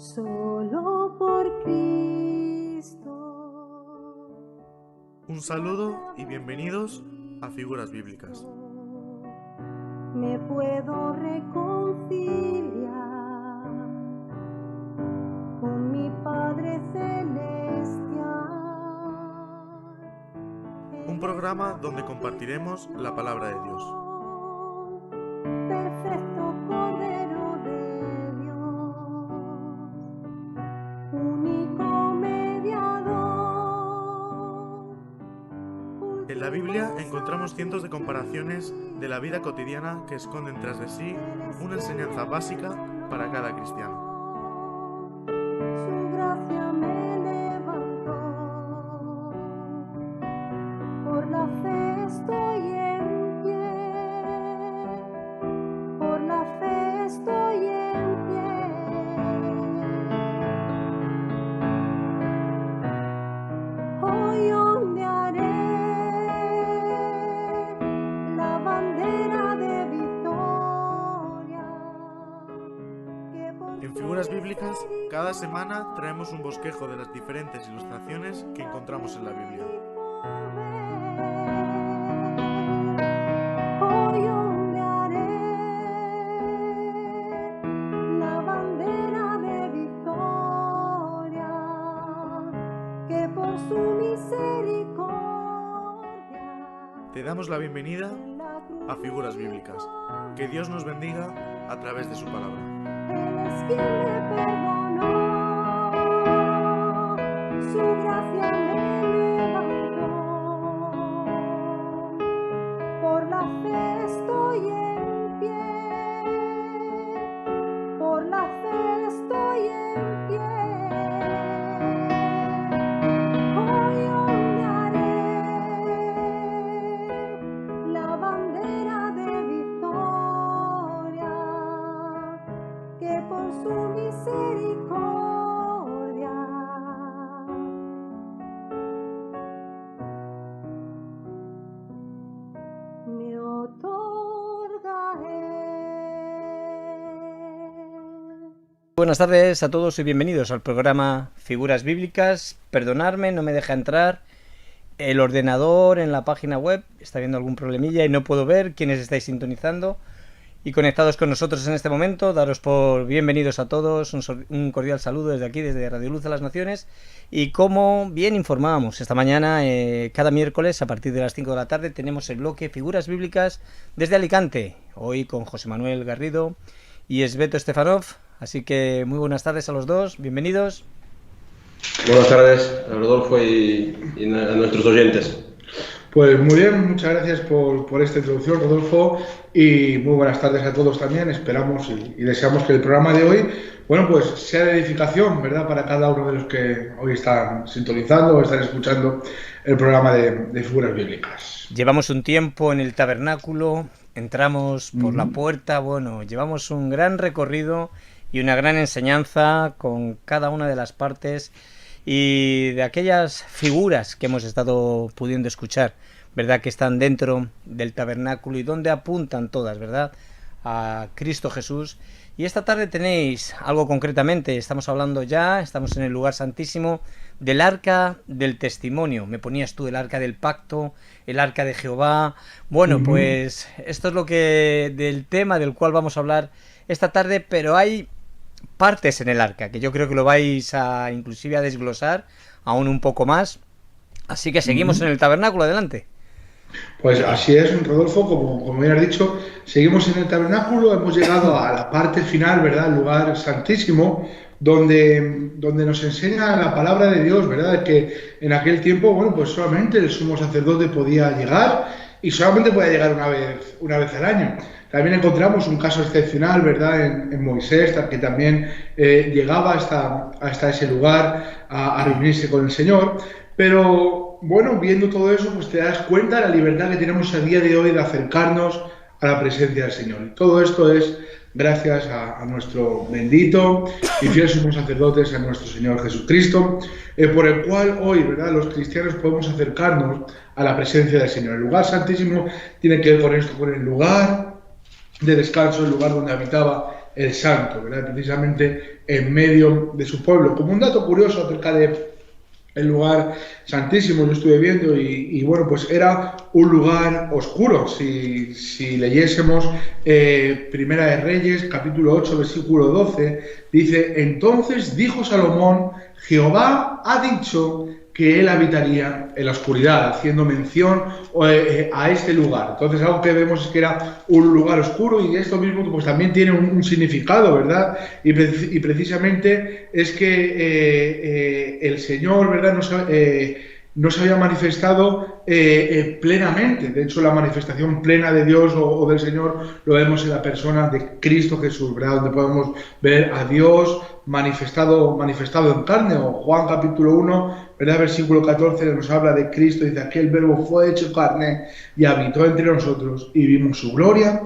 solo por Cristo. Un saludo y bienvenidos a Figuras Bíblicas. Me puedo reconciliar con mi Padre Celestial. Un programa donde compartiremos la palabra de Dios. Perfecto Cordero de Dios, único mediador. En la Biblia encontramos cientos de comparaciones de la vida cotidiana que esconden tras de sí una enseñanza básica para cada cristiano. Su gracia me levantó, por la fe estoy en pie, por la fe estoy en pie. Hoy ondearé la bandera de victoria. En Figuras Bíblicas, cada semana traemos un bosquejo de las diferentes ilustraciones que encontramos en la Biblia. Hoy ondearé la bandera de victoria, que por su misericordia Te damos la bienvenida a Figuras Bíblicas. Que Dios nos bendiga a través de su palabra. Él es quien me perdonó, su gracia me levantó, por la fe estoy en pie, por la fe estoy en pie. Hoy ondearé la bandera de victoria, que por su misericordia me otorga Él. Buenas tardes a todos y bienvenidos al programa Figuras Bíblicas. Perdonadme, no me deja entrar el ordenador en la página web, está habiendo algún problemilla y no puedo ver quiénes estáis sintonizando y conectados con nosotros en este momento. Daros por bienvenidos a todos, un cordial saludo desde aquí, desde Radio Luz a las Naciones. Y como bien informábamos esta mañana, cada miércoles a partir de las 5 de la tarde tenemos el bloque Figuras Bíblicas desde Alicante, hoy con José Manuel Garrido y Esbeto Stefanov. Así que muy buenas tardes a los dos, bienvenidos. Buenas tardes a Rodolfo y a nuestros oyentes. Pues muy bien, muchas gracias por esta introducción, Rodolfo, y muy buenas tardes a todos también. Esperamos y deseamos que el programa de hoy, bueno, pues sea de edificación, ¿verdad?, para cada uno de los que hoy están sintonizando o están escuchando el programa de Figuras Bíblicas. Llevamos un tiempo en el tabernáculo, entramos por la puerta, bueno, llevamos un gran recorrido y una gran enseñanza con cada una de las partes y de aquellas figuras que hemos estado pudiendo escuchar, ¿verdad?, que están dentro del tabernáculo y donde apuntan todas, ¿verdad?, a Cristo Jesús. Y esta tarde tenéis algo concretamente, estamos en el lugar santísimo del Arca del Testimonio. Me ponías tú el Arca del Pacto, el Arca de Jehová. Bueno, pues esto es del tema del cual vamos a hablar esta tarde, pero hay partes en el arca que yo creo que lo vais a inclusive a desglosar aún un poco más, así que seguimos en el tabernáculo. Adelante. Pues así es, Rodolfo, como bien has dicho, seguimos en el tabernáculo, hemos llegado a la parte final, ¿verdad?, el lugar santísimo, donde nos enseña la palabra de Dios, ¿verdad?, que en aquel tiempo, bueno, pues solamente el sumo sacerdote podía llegar y solamente podía llegar una vez al año. También encontramos un caso excepcional, ¿verdad?, en Moisés, que también llegaba hasta ese lugar a reunirse con el Señor. Pero, bueno, viendo todo eso, pues te das cuenta de la libertad que tenemos a día de hoy de acercarnos a la presencia del Señor. Y todo esto es gracias a nuestro bendito y fiel sumo sacerdote, a nuestro Señor Jesucristo, por el cual hoy, ¿verdad?, los cristianos podemos acercarnos a la presencia del Señor. El lugar santísimo tiene que ver con esto, con el lugar de descanso, el lugar donde habitaba el Santo, ¿verdad? Precisamente en medio de su pueblo. Como un dato curioso acerca de el lugar santísimo, lo estuve viendo y bueno, pues era un lugar oscuro. Si leyésemos Primera de Reyes, capítulo 8, versículo 12, dice: entonces dijo Salomón, Jehová ha dicho que él habitaría en la oscuridad, haciendo mención a este lugar. Entonces, algo que vemos es que era un lugar oscuro, y esto mismo pues también tiene un significado, ¿verdad? Y precisamente es que el Señor, ¿verdad?, no se había manifestado plenamente. De hecho, la manifestación plena de Dios o del Señor lo vemos en la persona de Cristo Jesús, ¿verdad?, donde podemos ver a Dios manifestado en carne. O Juan capítulo 1, ¿verdad?, versículo 14, nos habla de Cristo, dice: aquel verbo fue hecho carne y habitó entre nosotros, y vimos su gloria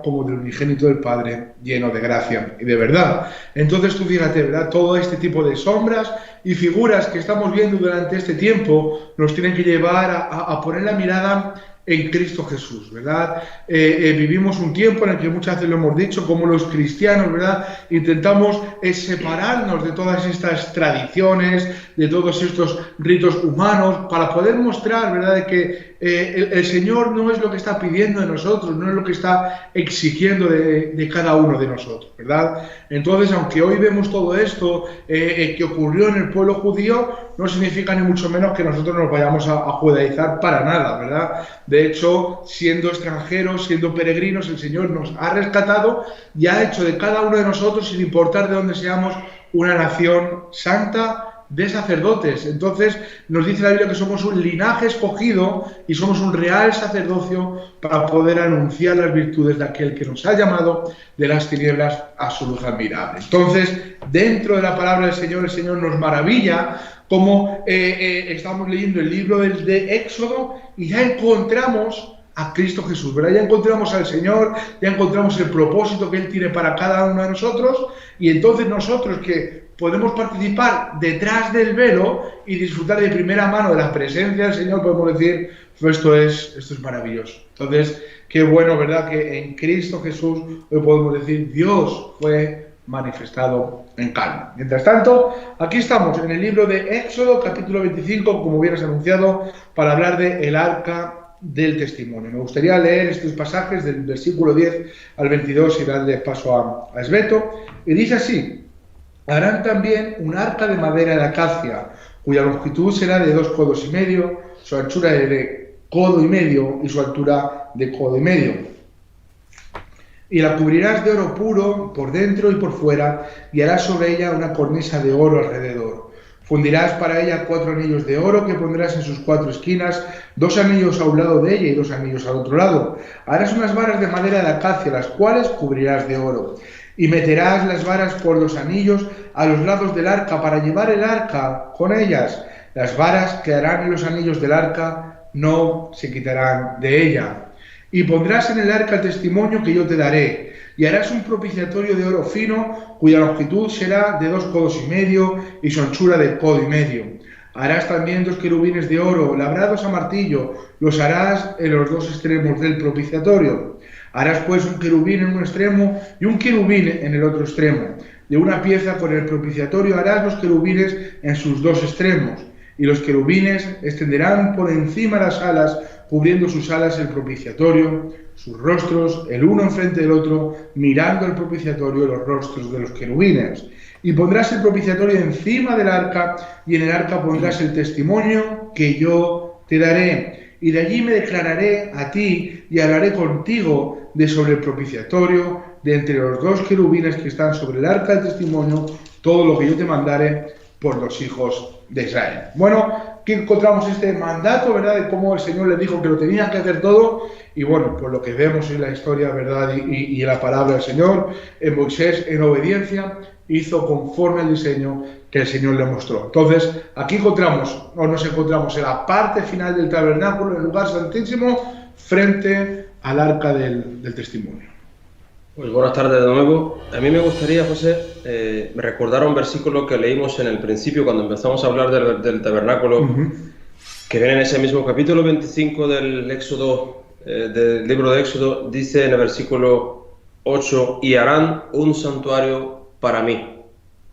como del unigénito del Padre, lleno de gracia y de verdad. Entonces tú fíjate, ¿verdad?, todo este tipo de sombras y figuras que estamos viendo durante este tiempo nos tienen que llevar a poner la mirada en Cristo Jesús, ¿verdad? Vivimos un tiempo en el que muchas veces lo hemos dicho, como los cristianos, ¿verdad?, intentamos separarnos de todas estas tradiciones, de todos estos ritos humanos, para poder mostrar, ¿verdad?, de que el Señor no es lo que está pidiendo de nosotros, no es lo que está exigiendo de cada uno de nosotros, ¿verdad? Entonces, aunque hoy vemos todo esto que ocurrió en el pueblo judío, no significa ni mucho menos que nosotros nos vayamos a judaizar para nada, ¿verdad? De hecho, siendo extranjeros, siendo peregrinos, el Señor nos ha rescatado y ha hecho de cada uno de nosotros, sin importar de dónde seamos, una nación santa de sacerdotes. Entonces nos dice la Biblia que somos un linaje escogido y somos un real sacerdocio para poder anunciar las virtudes de aquel que nos ha llamado de las tinieblas a su luz admirable. Entonces, dentro de la palabra del Señor, el Señor nos maravilla como estamos leyendo el libro de Éxodo y ya encontramos a Cristo Jesús, ¿verdad? Ya encontramos al Señor, ya encontramos el propósito que Él tiene para cada uno de nosotros, y entonces nosotros que podemos participar detrás del velo y disfrutar de primera mano de la presencia del Señor, podemos decir: pues esto es maravilloso. Entonces, qué bueno, ¿verdad?, que en Cristo Jesús hoy podemos decir: Dios fue manifestado en carne. Mientras tanto, aquí estamos en el libro de Éxodo, capítulo 25, como bien has anunciado, para hablar de el arca del testimonio. Me gustaría leer estos pasajes del versículo 10 al 22 y darle paso a Esbeto. Y dice así: harán también un arca de madera de acacia, cuya longitud será de 2 codos y medio, su anchura de codo y medio y su altura de codo y medio. Y la cubrirás de oro puro por dentro y por fuera, y harás sobre ella una cornisa de oro alrededor. Fundirás para ella 4 anillos de oro que pondrás en sus 4 esquinas, 2 anillos a un lado de ella y 2 anillos al otro lado. Harás unas varas de madera de acacia, las cuales cubrirás de oro. Y meterás las varas por los anillos a los lados del arca para llevar el arca con ellas. Las varas que harán en los anillos del arca no se quitarán de ella. Y pondrás en el arca el testimonio que yo te daré, y harás un propiciatorio de oro fino, cuya longitud será de 2 codos y medio, y su anchura de codo y medio. Harás también 2 querubines de oro, labrados a martillo, los harás en los 2 extremos del propiciatorio. Harás pues un querubín en un extremo y un querubín en el otro extremo. De una pieza con el propiciatorio harás los querubines en sus 2 extremos, y los querubines extenderán por encima las alas, cubriendo sus alas el propiciatorio, sus rostros, el uno enfrente del otro, mirando el propiciatorio los rostros de los querubines. Y pondrás el propiciatorio encima del arca, y en el arca pondrás el testimonio que yo te daré. Y de allí me declararé a ti y hablaré contigo de sobre el propiciatorio, de entre los 2 querubines que están sobre el arca del testimonio, todo lo que yo te mandare por los hijos de Israel. Bueno, aquí encontramos este mandato, ¿verdad?, de cómo el Señor le dijo que lo tenía que hacer todo, y bueno, por lo que vemos en la historia, ¿verdad?, y en la palabra del Señor, en Moisés, en obediencia, hizo conforme al diseño que el Señor le mostró. Entonces, aquí nos encontramos en la parte final del tabernáculo, en el lugar santísimo, frente al arca del testimonio. Pues buenas tardes de nuevo. A mí me gustaría, José, recordar un versículo que leímos en el principio cuando empezamos a hablar del tabernáculo, que viene en ese mismo capítulo 25 del Éxodo, del libro de Éxodo. Dice en el versículo 8, y harán un santuario para mí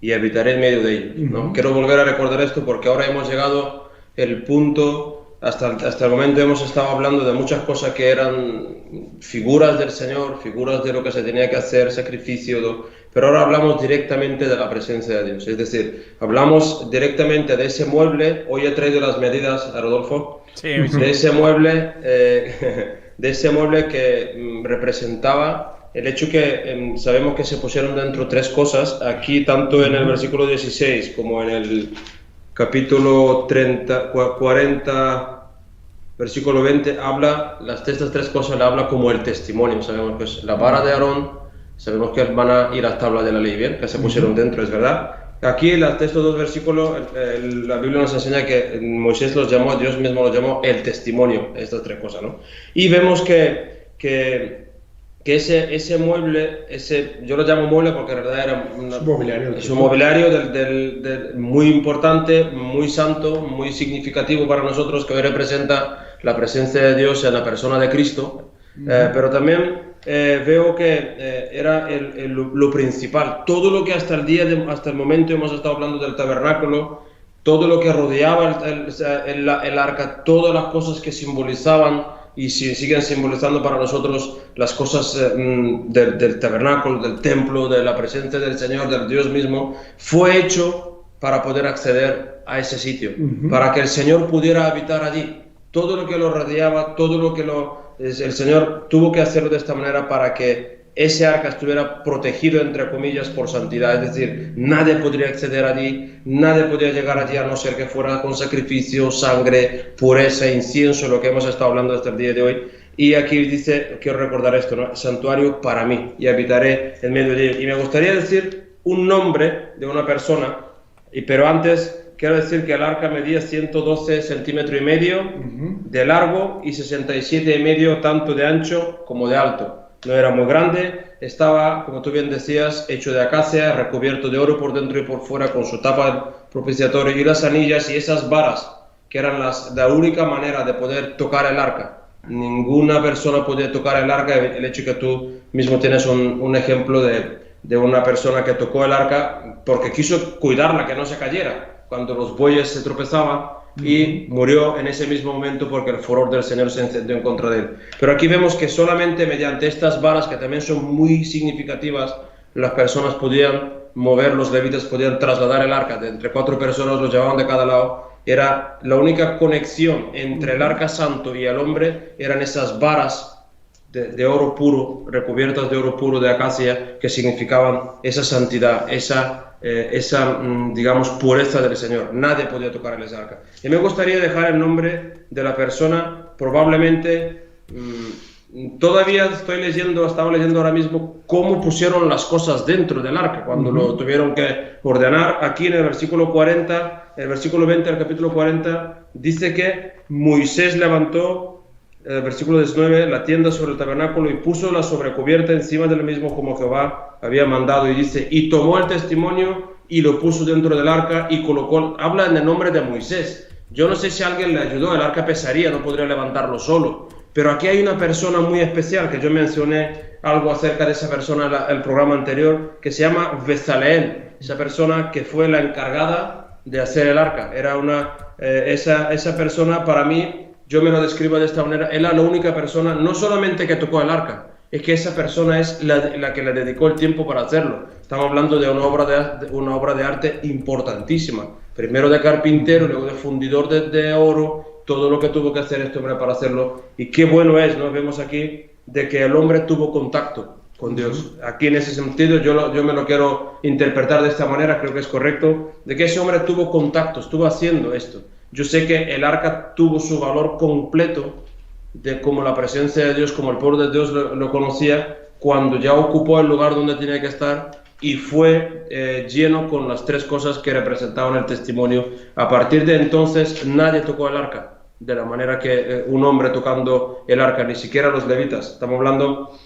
y habitaré en medio de ellos, ¿no? Quiero volver a recordar esto porque ahora hemos llegado el punto, hasta el momento hemos estado hablando de muchas cosas que eran figuras del Señor, figuras de lo que se tenía que hacer, sacrificio, pero ahora hablamos directamente de la presencia de Dios, es decir, hablamos directamente de ese mueble. Hoy he traído las medidas a Rodolfo, Sí. de ese mueble que representaba el hecho que sabemos que se pusieron dentro 3 cosas. Aquí, tanto en el versículo 16 como en el capítulo 40, versículo 20, habla, estas 3 cosas le habla como el testimonio. Sabemos que es la vara de Aarón, sabemos que van a ir las tablas de la ley, bien, que se pusieron dentro, es verdad. Aquí, estos 2 versículos, la Biblia nos enseña que Moisés los llamó, Dios mismo los llamó el testimonio, estas 3 cosas, ¿no? Y vemos que ese mueble, yo lo llamo mueble porque en realidad era un mobiliario muy importante, muy santo, muy significativo para nosotros, que hoy representa la presencia de Dios en la persona de Cristo. Pero también veo que era lo principal. Todo lo que hasta el momento hemos estado hablando del tabernáculo, todo lo que rodeaba el arca, todas las cosas que simbolizaban y siguen simbolizando para nosotros las cosas del tabernáculo, del templo, de la presencia del Señor, del Dios mismo, fue hecho para poder acceder a ese sitio, para que el Señor pudiera habitar allí. Todo lo que lo rodeaba, todo lo que el Señor tuvo que hacerlo de esta manera para que ese arca estuviera protegido, entre comillas, por santidad. Es decir, nadie podría acceder allí, nadie podría llegar allí a no ser que fuera con sacrificio, sangre, pureza, incienso, lo que hemos estado hablando hasta el día de hoy. Y aquí dice, quiero recordar esto, ¿no? Santuario para mí, y habitaré en medio de él. Y me gustaría decir un nombre de una persona, pero antes quiero decir que el arca medía 112 centímetros y medio de largo y 67 y medio tanto de ancho como de alto. No era muy grande, estaba, como tú bien decías, hecho de acacia, recubierto de oro por dentro y por fuera, con su tapa propiciatoria y las anillas y esas varas, que eran la única manera de poder tocar el arca. Ninguna persona podía tocar el arca. El hecho que tú mismo tienes un ejemplo de una persona que tocó el arca porque quiso cuidarla, que no se cayera, cuando los bueyes se tropezaban, y murió en ese mismo momento porque el furor del Señor se encendió en contra de él. Pero aquí vemos que solamente mediante estas varas, que también son muy significativas, las personas podían mover, los levitas podían trasladar el arca. De entre 4 personas los llevaban de cada lado. Era la única conexión entre el arca santo y el hombre, eran esas varas de oro puro, recubiertas de oro puro de acacia, que significaban esa santidad, esa digamos, pureza del Señor. Nadie podía tocar el arca. Y me gustaría dejar el nombre de la persona. Probablemente todavía estaba leyendo ahora mismo cómo pusieron las cosas dentro del arca cuando lo tuvieron que ordenar. Aquí en el versículo 40, el versículo 20 del capítulo 40, dice que Moisés levantó, el versículo 19, la tienda sobre el tabernáculo y puso la sobrecubierta encima del mismo como Jehová había mandado, y dice, y tomó el testimonio y lo puso dentro del arca y colocó, habla en el nombre de Moisés. Yo no sé si alguien le ayudó, el arca pesaría, no podría levantarlo solo, pero aquí hay una persona muy especial, que yo mencioné algo acerca de esa persona en el programa anterior, que se llama Bezaleel, esa persona que fue la encargada de hacer el arca. Era esa persona, para mí, yo me lo describo de esta manera, era la única persona, no solamente que tocó el arca, es que esa persona es la que le dedicó el tiempo para hacerlo. Estamos hablando de una obra de arte importantísima, primero de carpintero, luego de fundidor de oro, todo lo que tuvo que hacer este hombre para hacerlo. Y qué bueno es, ¿no? Vemos aquí de que el hombre tuvo contacto con Dios. Aquí en ese sentido yo me lo quiero interpretar de esta manera, creo que es correcto, de que ese hombre tuvo contacto, estuvo haciendo esto. Yo sé que el arca tuvo su valor completo, de como la presencia de Dios, como el pueblo de Dios lo conocía, cuando ya ocupó el lugar donde tenía que estar y fue lleno con las 3 cosas que representaban el testimonio. A partir de entonces nadie tocó el arca de la manera que un hombre tocando el arca, ni siquiera los levitas. Estamos hablando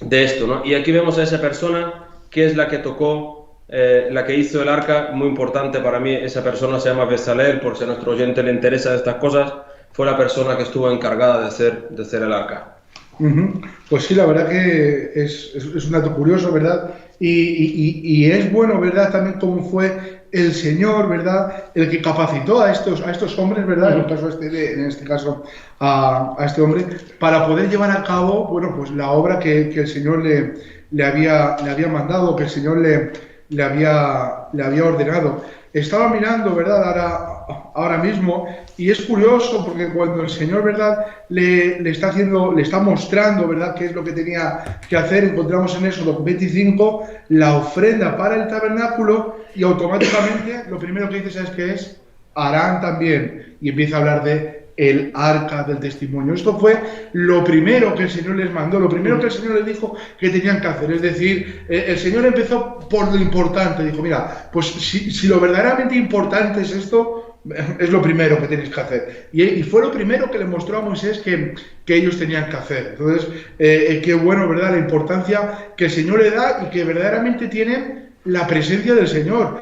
de esto, ¿no? Y aquí vemos a esa persona que es la que tocó, la que hizo el arca. Muy importante para mí, esa persona se llama Bezaleel, por si a nuestro oyente le interesa estas cosas. Fue la persona que estuvo encargada de hacer el arca. Pues sí, la verdad que es un dato curioso, ¿verdad? Y es bueno, ¿verdad? También cómo fue el Señor, ¿verdad? El que capacitó a estos hombres, ¿verdad? En este caso a este hombre, para poder llevar a cabo, bueno, pues la obra que el Señor le había mandado, que el Señor le había ordenado. Estaba mirando, ¿verdad? Ahora mismo, y es curioso porque cuando el Señor, ¿verdad?, le está mostrando, ¿verdad?, qué es lo que tenía que hacer, encontramos en Éxodo 25 la ofrenda para el tabernáculo, y automáticamente lo primero que dice, ¿sabes qué es? Harán también, y empieza a hablar de el arca del testimonio. Esto fue lo primero que el Señor les mandó, lo primero que el Señor les dijo que tenían que hacer. Es decir, el Señor empezó por lo importante. Dijo, mira, pues si lo verdaderamente importante es esto, es lo primero que tenéis que hacer. Y fue lo primero que le mostró a Moisés que ellos tenían que hacer. Entonces, qué bueno, ¿verdad?, la importancia que el Señor le da y que verdaderamente tienen la presencia del Señor,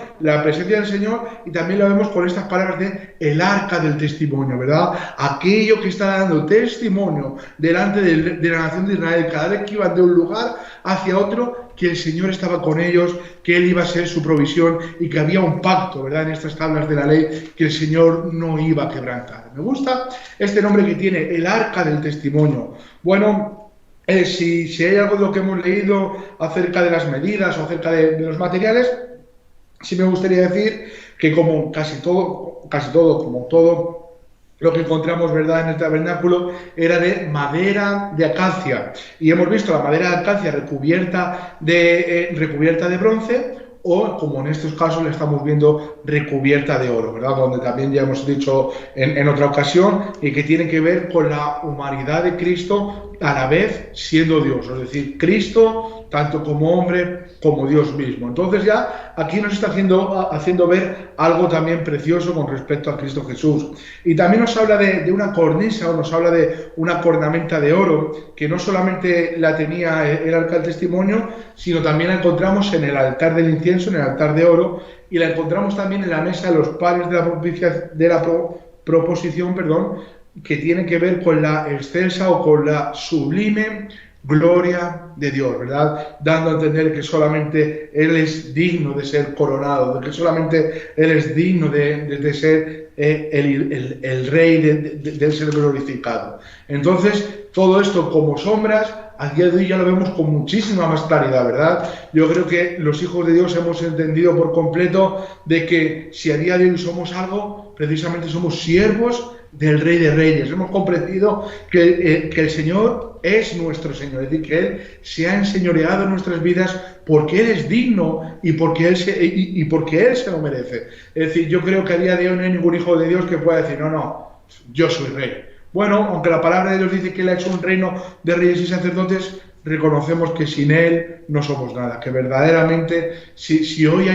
y también lo vemos con estas palabras de el arca del testimonio, ¿verdad? Aquello que está dando testimonio delante de la nación de Israel, cada vez que iban de un lugar hacia otro, que el Señor estaba con ellos, que Él iba a ser su provisión y que había un pacto, ¿verdad?, en estas tablas de la ley que el Señor no iba a quebrantar. Me gusta este nombre que tiene, el arca del testimonio. Bueno, si hay algo de lo que hemos leído acerca de las medidas o acerca de los materiales, sí me gustaría decir que como casi todo lo que encontramos, ¿verdad?, en el tabernáculo era de madera de acacia. Y hemos visto la madera de acacia recubierta de bronce, o, como en estos casos le estamos viendo, recubierta de oro, ¿verdad? Donde también ya hemos dicho en otra ocasión, y que tiene que ver con la humanidad de Cristo a la vez siendo Dios, es decir, Cristo tanto como hombre como Dios mismo. Entonces ya aquí nos está haciendo ver algo también precioso con respecto a Cristo Jesús. Y también nos habla de una cornisa, o nos habla de una cornamenta de oro, que no solamente la tenía el arca del testimonio, sino también la encontramos en el altar del incienso, en el altar de oro, y la encontramos también en la mesa de los panes de la proposición, que tiene que ver con la excelsa o con la sublime gloria de Dios, ¿verdad? Dando a entender que solamente Él es digno de ser coronado, de que solamente Él es digno de ser el Rey, de ser glorificado. Entonces, todo esto como sombras, a día de hoy ya lo vemos con muchísima más claridad, ¿verdad? Yo creo que los hijos de Dios hemos entendido por completo de que si a día de hoy somos algo, precisamente somos siervos del Rey de Reyes. Hemos comprendido que el Señor es nuestro Señor, es decir, que Él se ha enseñoreado en nuestras vidas porque Él es digno y porque Él se lo merece. Es decir, yo creo que a día de hoy no hay ningún hijo de Dios que pueda decir, no, yo soy rey. Bueno, aunque la palabra de Dios dice que Él ha hecho un reino de reyes y sacerdotes, reconocemos que sin Él no somos nada, que verdaderamente si hoy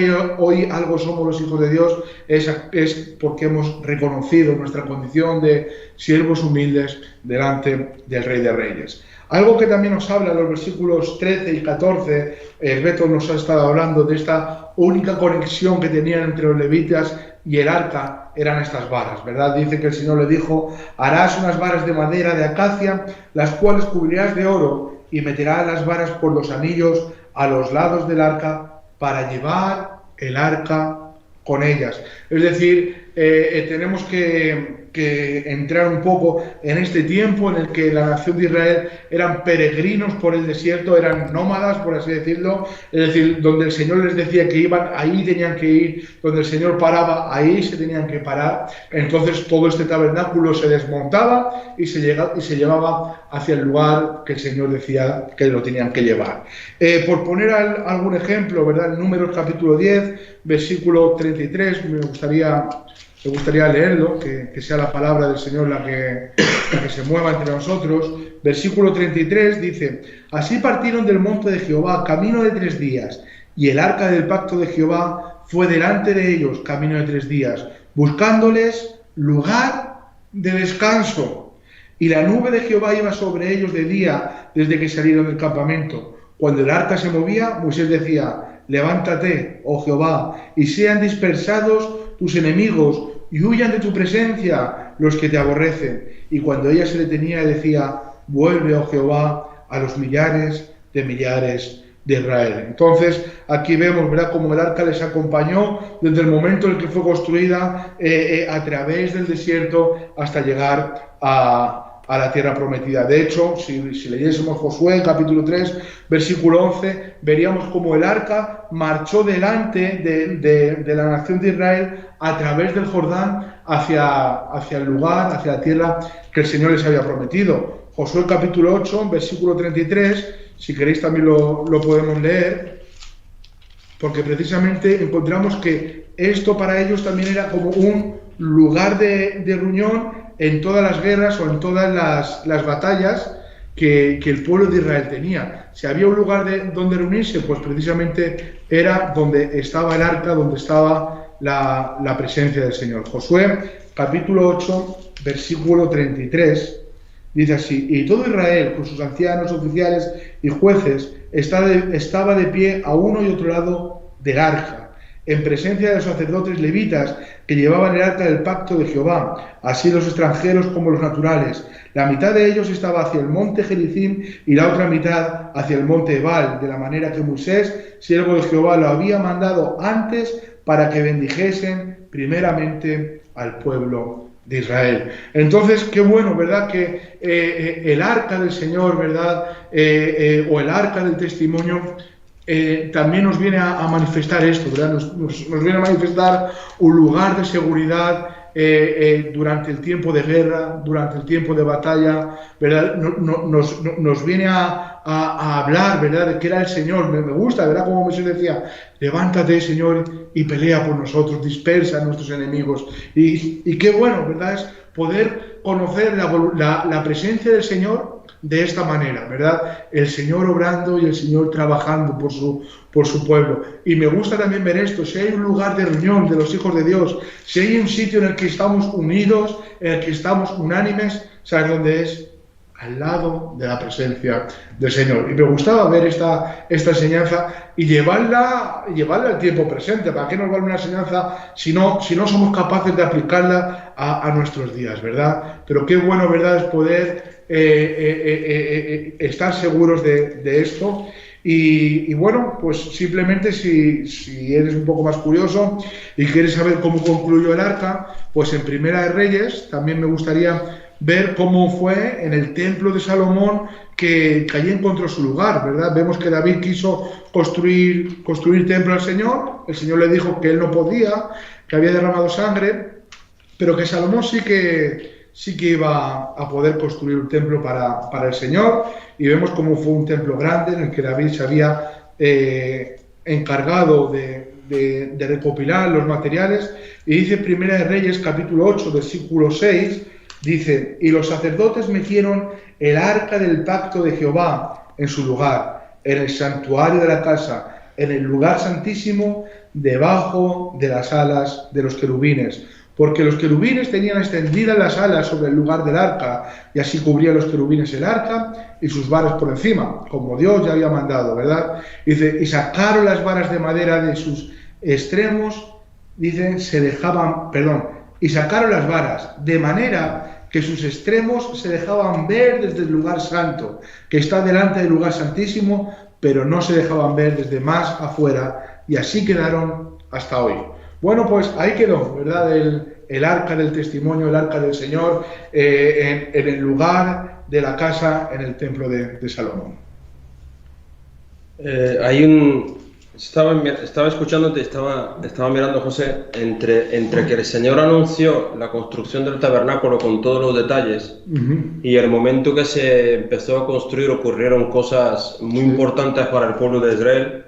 algo somos los hijos de Dios es porque hemos reconocido nuestra condición de siervos humildes delante del Rey de Reyes. Algo que también nos habla en los versículos 13 y 14, Beto nos ha estado hablando de esta única conexión que tenían entre los levitas y el arca, eran estas varas, ¿verdad? Dice que el Señor le dijo, harás unas varas de madera de acacia, las cuales cubrirás de oro, y meterás las varas por los anillos a los lados del arca para llevar el arca con ellas. Es decir, tenemos que entrar un poco en este tiempo en el que la nación de Israel eran peregrinos por el desierto, eran nómadas, por así decirlo, es decir, donde el Señor les decía que iban, ahí tenían que ir, donde el Señor paraba, ahí se tenían que parar. Entonces todo este tabernáculo se desmontaba y se llevaba hacia el lugar que el Señor decía que lo tenían que llevar. Por poner algún ejemplo, ¿verdad? En Números capítulo 10, versículo 33, me gustaría leerlo, que sea la palabra del Señor la que se mueva entre nosotros. Versículo 33 dice, así partieron del monte de Jehová camino de 3 días, y el arca del pacto de Jehová fue delante de ellos camino de 3 días, buscándoles lugar de descanso. Y la nube de Jehová iba sobre ellos de día desde que salieron del campamento. Cuando el arca se movía, Moisés decía, levántate, oh Jehová, y sean dispersados tus enemigos, y huyan de tu presencia los que te aborrecen. Y cuando ella se detenía, decía, vuelve, oh Jehová, a los millares de Israel. Entonces, aquí vemos, ¿verdad?, cómo el arca les acompañó desde el momento en el que fue construida a través del desierto hasta llegar a la tierra prometida. De hecho, si leyésemos Josué, capítulo 3, versículo 11, veríamos cómo el arca marchó delante de la nación de Israel a través del Jordán hacia el lugar, hacia la tierra que el Señor les había prometido. Josué, capítulo 8, versículo 33, si queréis también lo podemos leer, porque precisamente encontramos que esto para ellos también era como un lugar de reunión en todas las guerras o en todas las batallas que el pueblo de Israel tenía. Si había un lugar donde reunirse, pues precisamente era donde estaba el arca, donde estaba la presencia del Señor. Josué, capítulo 8, versículo 33, dice así: y todo Israel, con sus ancianos, oficiales y jueces, estaba de pie a uno y otro lado del arca, en presencia de los sacerdotes levitas que llevaban el arca del pacto de Jehová, así los extranjeros como los naturales. La mitad de ellos estaba hacia el monte Gerizim y la otra mitad hacia el monte Ebal, de la manera que Moisés, siervo de Jehová, lo había mandado antes para que bendijesen primeramente al pueblo de Israel. Entonces, qué bueno, ¿verdad?, que el arca del Señor, ¿verdad?, o el arca del testimonio, también nos viene a manifestar esto, ¿verdad? Nos viene a manifestar un lugar de seguridad durante el tiempo de guerra, durante el tiempo de batalla, ¿verdad? Nos viene a hablar, ¿verdad?, de que era el Señor. Me gusta, ¿verdad?, como Moisés decía: levántate, Señor, y pelea por nosotros, dispersa a nuestros enemigos. Y qué bueno, ¿verdad?, es poder conocer la presencia del Señor de esta manera, ¿verdad? El Señor obrando y el Señor trabajando por su pueblo. Y me gusta también ver esto: si hay un lugar de reunión de los hijos de Dios, si hay un sitio en el que estamos unidos, en el que estamos unánimes, ¿sabes dónde es? Al lado de la presencia del Señor. Y me gustaba ver esta enseñanza y llevarla al tiempo presente. ¿Para qué nos vale una enseñanza si no somos capaces de aplicarla a nuestros días, ¿verdad? Pero qué bueno, ¿verdad?, es poder estar seguros de esto. Y bueno, pues simplemente si eres un poco más curioso y quieres saber cómo concluyó el arca, pues en Primera de Reyes también me gustaría ver cómo fue en el templo de Salomón, que allí encontró su lugar, ¿verdad? Vemos que David quiso construir templo al Señor. El Señor le dijo que él no podía, que había derramado sangre, pero que Salomón sí que iba a poder construir un templo para el Señor. Y vemos cómo fue un templo grande en el que David se había encargado de recopilar los materiales. Y dice Primera de Reyes, capítulo 8, versículo 6, dice: y los sacerdotes metieron el arca del pacto de Jehová en su lugar, en el santuario de la casa, en el lugar santísimo, debajo de las alas de los querubines, porque los querubines tenían extendidas las alas sobre el lugar del arca, y así cubrían los querubines el arca y sus varas por encima, como Dios ya había mandado, ¿verdad? Dice: y sacaron las varas de madera de sus extremos, dice, y sacaron las varas de manera que sus extremos se dejaban ver desde el lugar santo, que está delante del lugar santísimo, pero no se dejaban ver desde más afuera, y así quedaron hasta hoy. Bueno, pues ahí quedó, ¿verdad?, el arca del testimonio, el arca del Señor, en el lugar de la casa, en el templo de Salomón. Estaba escuchándote, estaba mirando, José, entre que el Señor anunció la construcción del tabernáculo con todos los detalles, y el momento que se empezó a construir ocurrieron cosas muy importantes para el pueblo de Israel.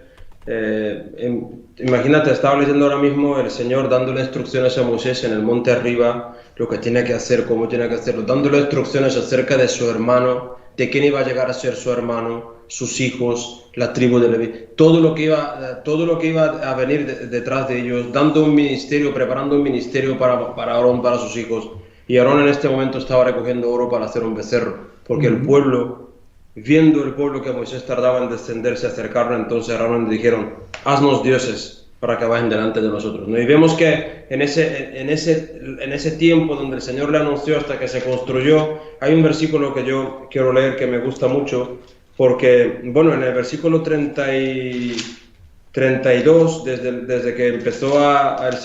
Imagínate, estaba leyendo ahora mismo el Señor dándole instrucciones a Moisés en el monte arriba, lo que tiene que hacer, cómo tiene que hacerlo, dándole instrucciones acerca de su hermano, de quién iba a llegar a ser su hermano, sus hijos, la tribu de Leví, todo lo que iba a venir detrás de ellos, dando un ministerio, preparando un ministerio para Aarón, para sus hijos. Y Aarón en este momento estaba recogiendo oro para hacer un becerro, porque el pueblo, viendo el pueblo que Moisés tardaba en descender, se acercaron. Entonces Aarón le dijeron: haznos dioses para que vayan delante de nosotros, ¿no? Y vemos que en ese tiempo donde el Señor le anunció hasta que se construyó, hay un versículo que yo quiero leer que me gusta mucho, porque, bueno, en el versículo 32, desde que empezó el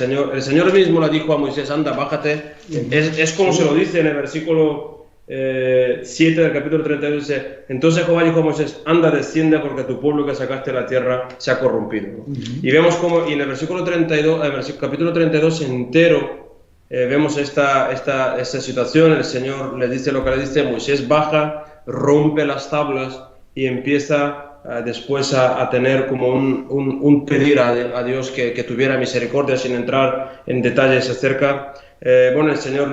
Señor mismo le dijo a Moisés, anda, bájate, es como se lo dice en el versículo 7 del capítulo 32, dice, entonces Jehová dijo a Moisés, anda, desciende porque tu pueblo que sacaste de la tierra se ha corrompido, ¿no? Y vemos como, y en el versículo 32, capítulo 32 entero, vemos esta situación. El Señor le dice lo que le dice, Moisés baja, rompe las tablas y empieza después a tener como un pedir a Dios que tuviera misericordia, sin entrar en detalles acerca. Bueno, el Señor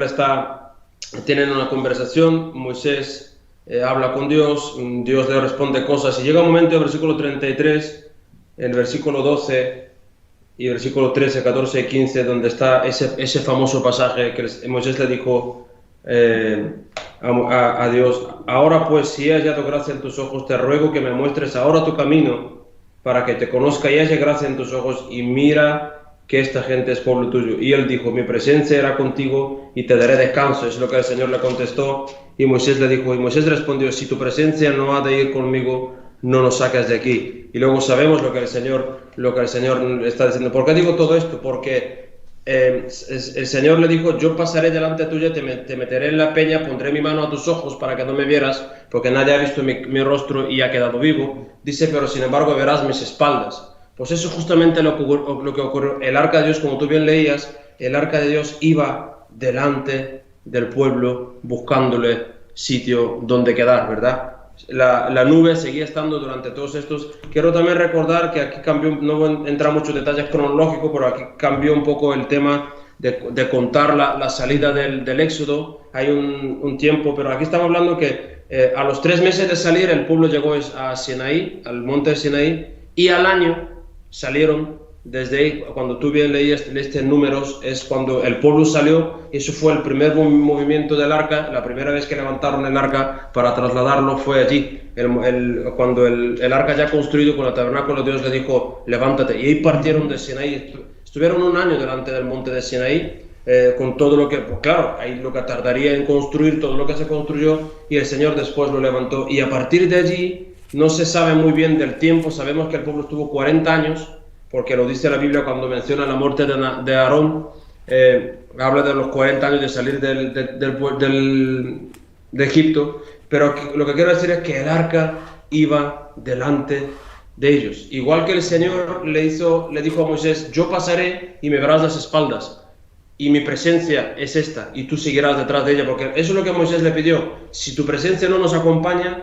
tienen una conversación, Moisés habla con Dios, Dios le responde cosas, y llega un momento, el versículo 33, el versículo 12 y el versículo 13, 14 y 15, donde está ese famoso pasaje que Moisés le dijo a Dios, ahora pues, si he hallado gracia en tus ojos, te ruego que me muestres ahora tu camino, para que te conozca y haya gracia en tus ojos, y mira que esta gente es pueblo tuyo. Y él dijo, mi presencia era contigo y te daré descanso. Es lo que el Señor le contestó. Y Moisés le dijo, y Moisés respondió, si tu presencia no ha de ir conmigo, no nos saques de aquí. Y luego sabemos lo que el Señor está diciendo. ¿Por qué digo todo esto? Porque el Señor le dijo, yo pasaré delante tuya, te meteré en la peña, pondré mi mano a tus ojos para que no me vieras, porque nadie ha visto mi rostro y ha quedado vivo. Dice, pero sin embargo verás mis espaldas. Pues eso es justamente lo que ocurrió. El arca de Dios, como tú bien leías, el arca de Dios iba delante del pueblo buscándole sitio donde quedar, ¿verdad? La nube seguía estando durante todos estos. Quiero también recordar que aquí cambió, no voy a entrar en muchos detalles cronológicos, pero aquí cambió un poco el tema de contar la salida del Éxodo. Hay un tiempo, pero aquí estamos hablando que a los 3 meses de salir el pueblo llegó a Sinaí, al monte de Sinaí, y al año salieron desde ahí. Cuando tú bien leías números, es cuando el pueblo salió, y eso fue el primer movimiento del arca. La primera vez que levantaron el arca para trasladarlo fue allí, cuando el arca ya construido con el tabernáculo, Dios le dijo, levántate, y ahí partieron de Sinaí. Estuvieron 1 año delante del monte de Sinaí, con todo lo que, pues claro, ahí lo que tardaría en construir, todo lo que se construyó, y el Señor después lo levantó, y a partir de allí no se sabe muy bien del tiempo. Sabemos que el pueblo estuvo 40 años, porque lo dice la Biblia cuando menciona la muerte de Aarón, habla de los 40 años de salir de Egipto, pero lo que quiero decir es que el arca iba delante de ellos. Igual que el Señor le dijo a Moisés, yo pasaré y me verás las espaldas, y mi presencia es esta, y tú seguirás detrás de ella, porque eso es lo que Moisés le pidió. Si tu presencia no nos acompaña,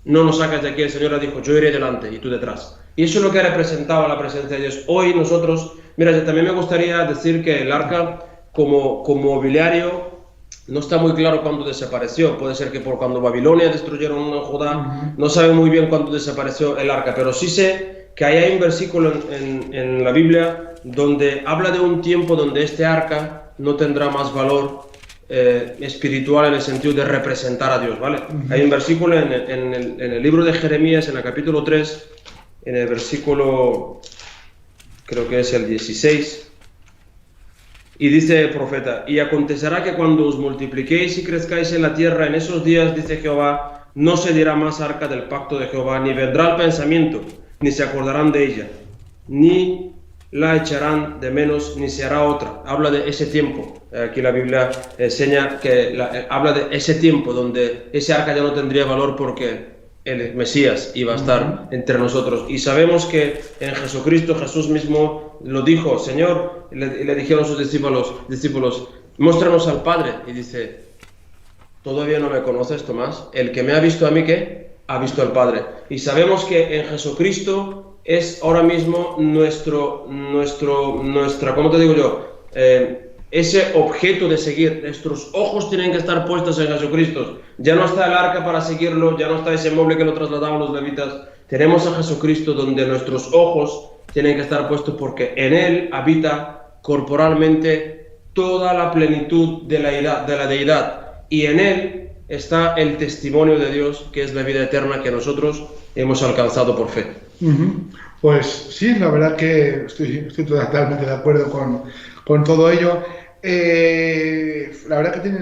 no nos sacas de aquí. El Señor le dijo, yo iré delante y tú detrás. Y eso es lo que representaba la presencia de Dios. Hoy nosotros, mira, también me gustaría decir que el arca como mobiliario no está muy claro cuándo desapareció. Puede ser que por cuando Babilonia destruyeron Judá, no sabe muy bien cuándo desapareció el arca, pero sí sé que ahí hay un versículo en la Biblia donde habla de un tiempo donde este arca no tendrá más valor espiritual, en el sentido de representar a Dios, ¿vale? Hay un versículo en el libro de Jeremías, en el capítulo 3, en el versículo, creo que es el 16, y dice el profeta, y acontecerá que cuando os multipliquéis y crezcáis en la tierra, en esos días, dice Jehová, no se dirá más arca del pacto de Jehová, ni vendrá el pensamiento, ni se acordarán de ella, ni la echarán de menos, ni se hará otra. Habla de ese tiempo. Aquí la Biblia enseña que habla de ese tiempo donde ese arca ya no tendría valor, porque el Mesías iba a estar entre nosotros. Y sabemos que en Jesucristo, Jesús mismo lo dijo, Señor, y le dijeron sus discípulos, muéstranos al Padre. Y dice, ¿todavía no me conoces, Tomás? El que me ha visto a mí, ¿qué? Ha visto al Padre. Y sabemos que en Jesucristo es ahora mismo nuestra, ¿cómo te digo yo? Ese objeto de seguir. Nuestros ojos tienen que estar puestos en Jesucristo. Ya no está el arca para seguirlo, ya no está ese mueble que lo trasladaban los levitas. Tenemos a Jesucristo donde nuestros ojos tienen que estar puestos, porque en Él habita corporalmente toda la plenitud de la deidad. Y en Él está el testimonio de Dios, que es la vida eterna que nosotros hemos alcanzado por fe. Pues sí, la verdad que estoy totalmente de acuerdo con todo ello. La verdad que tiene,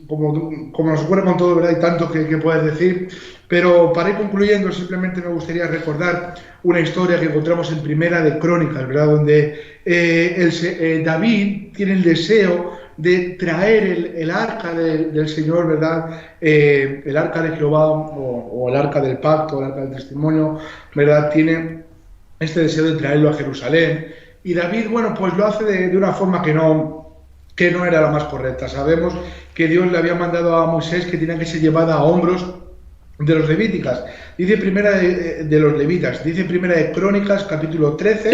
como nos ocurre con todo, ¿verdad? Hay tanto que puedes decir, pero para ir concluyendo simplemente me gustaría recordar una historia que encontramos en Primera de Crónicas, ¿verdad? Donde David tiene el deseo de traer el arca del Señor, ¿verdad? El arca de Jehová o el arca del pacto, el arca del testimonio, ¿verdad? Tiene este deseo de traerlo a Jerusalén. Y David, bueno, pues lo hace de una forma que no era la más correcta. Sabemos que Dios le había mandado a Moisés que tenía que ser llevada a hombros de los levíticas. Dice Primera de los levitas, dice Primera de Crónicas, capítulo 13,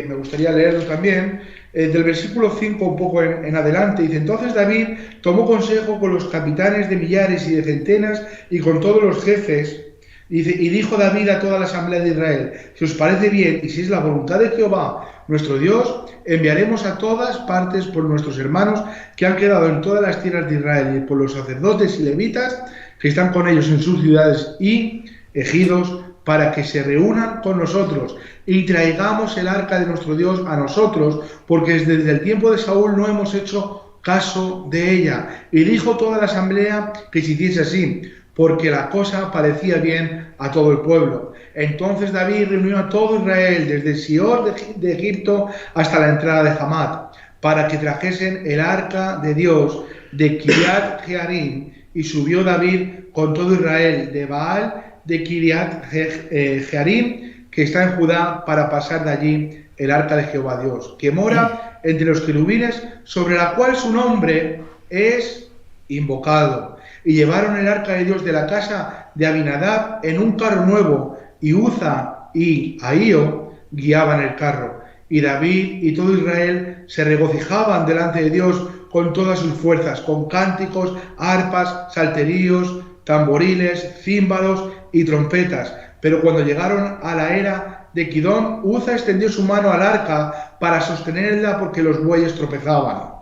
me gustaría leerlo también, del versículo 5 un poco en adelante. Dice: entonces David tomó consejo con los capitanes de millares y de centenas y con todos los jefes. Dice, y dijo David a toda la asamblea de Israel: si os parece bien y si es la voluntad de Jehová nuestro Dios, enviaremos a todas partes por nuestros hermanos que han quedado en todas las tierras de Israel, y por los sacerdotes y levitas que están con ellos en sus ciudades y ejidos, para que se reúnan con nosotros y traigamos el arca de nuestro Dios a nosotros, porque desde el tiempo de Saúl no hemos hecho caso de ella. Y dijo toda la asamblea que se hiciese así, porque la cosa parecía bien a todo el pueblo. Entonces David reunió a todo Israel, desde Sior de Egipto hasta la entrada de Hamat, para que trajesen el arca de Dios de Kiriat Jearim, y subió David con todo Israel de Baal de Kiriat Jearim, que está en Judá, para pasar de allí el arca de Jehová Dios, que mora entre los querubines, sobre la cual su nombre es invocado. Y llevaron el arca de Dios de la casa de Abinadab en un carro nuevo, y Uza y Ahío guiaban el carro. Y David y todo Israel se regocijaban delante de Dios con todas sus fuerzas, con cánticos, arpas, salterios, tamboriles, címbalos y trompetas. Pero cuando llegaron a la era de Kidón, Uza extendió su mano al arca para sostenerla, porque los bueyes tropezaban.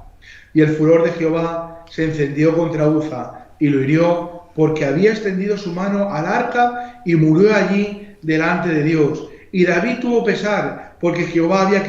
Y el furor de Jehová se encendió contra Uza y lo hirió, porque había extendido su mano al arca, y murió allí delante de Dios. Y David tuvo pesar, porque Jehová había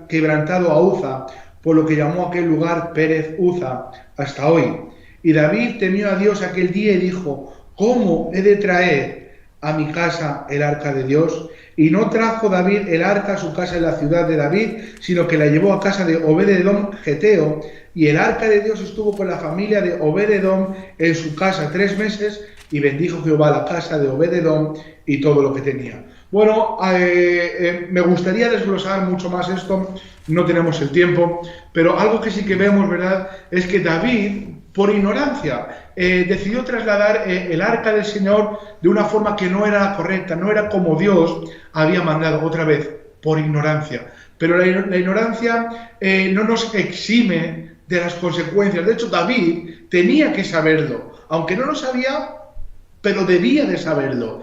quebrantado a Uza, por lo que llamó aquel lugar Pérez Uza hasta hoy. Y David temió a Dios aquel día y dijo: ¿cómo he de traer a mi casa el arca de Dios? Y no trajo David el arca a su casa en la ciudad de David, sino que la llevó a casa de Obed-edom geteo, y el arca de Dios estuvo con la familia de Obed-edom en su casa 3 meses, y bendijo Jehová la casa de Obed-edom y todo lo que tenía. Bueno, me gustaría desglosar mucho más esto, no tenemos el tiempo, pero algo que sí que vemos, ¿verdad?, es que David, por ignorancia, decidió trasladar el arca del Señor de una forma que no era correcta, no era como Dios había mandado, otra vez, por ignorancia. Pero la ignorancia no nos exime de las consecuencias. De hecho, David tenía que saberlo, aunque no lo sabía, pero debía de saberlo.